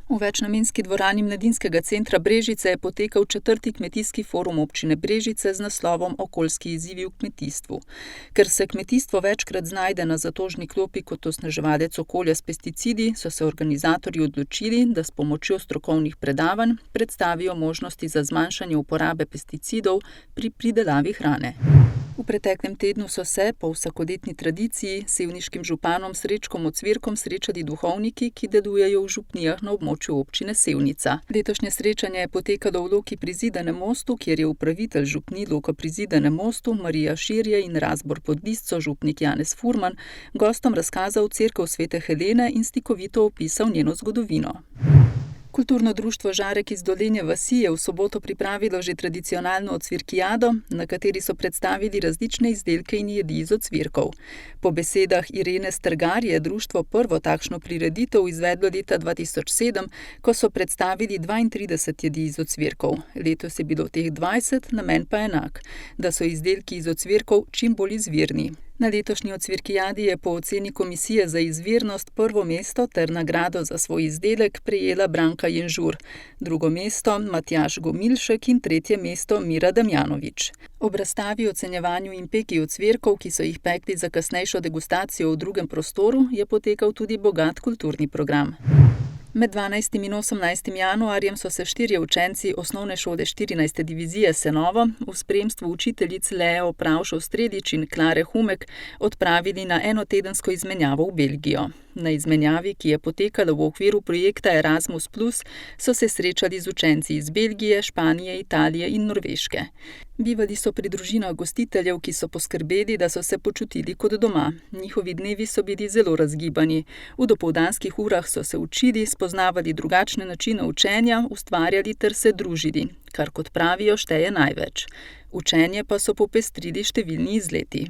V večnamenski dvorani Mladinskega centra Brežice je potekal 4. kmetijski forum občine Brežice z naslovom Okoljski izzivi v kmetijstvu. Ker se kmetijstvo večkrat znajde na zatožni klopi kot osnaževalec okolja s pesticidi, so se organizatorji odločili, da s pomočjo strokovnih predavanj predstavijo možnosti za zmanjšanje uporabe pesticidov pri pridelavi hrane. V preteklem tednu so se, po vsakoletni tradiciji, sevniškim županom Srečkom Ocvirkom srečali duhovniki, ki delujejo v župnijah na območju občine Sevnica. Letošnje srečanje je potekalo v Loki pri Zidanem mostu, kjer je upravitelj župnij Loka pri Zidanem mostu Marija Širje in Razbor pod Lisco župnik Janez Furman gostom razkazal cerkev Svete Helene in slikovito opisal njeno zgodovino. Kulturno društvo Žarek iz Dolenje vasi je v soboto pripravilo že tradicionalno ocvirkijado, na kateri so predstavili različne izdelke in jedi iz ocvirkov. Po besedah Irene Strgar je društvo prvo takšno prireditev izvedlo leta 2007, ko so predstavili 32 jedi iz ocvirkov. Letos je bilo teh 20, namen pa enak, da so izdelki iz ocvirkov čim bolj izvirni. Na letošnji ocvirkijadi je po oceni Komisije za izvirnost prvo mesto ter nagrado za svoj izdelek prejela Branka Jenžur, drugo mesto Matjaž Gomilšek in tretje mesto Mira Damjanovič. Ob razstavi, ocenjevanju in peki ocvirkov, ki so jih pekli za kasnejšo degustacijo v drugem prostoru, je potekal tudi bogat kulturni program. Med 12. in 18. januarjem so se 4 učenci osnovne šole 14. divizije Senovo v spremstvu učiteljic Leo Pravšov-Strelič in Klare Humek odpravili na enotedensko izmenjavo v Belgijo. Na izmenjavi, ki je potekala v okviru projekta Erasmus+, so se srečali z učenci iz Belgije, Španije, Italije in Norveške. Bivali so pri družinah gostiteljev, ki so poskrbeli, da so se počutili kot doma. Njihovi dnevi so bili zelo razgibani. V dopoldanskih urah so se učili, spoznavali drugačne načine učenja, ustvarjali ter se družili, kar kot pravijo šteje največ. Učenje pa so popestrili številni izleti.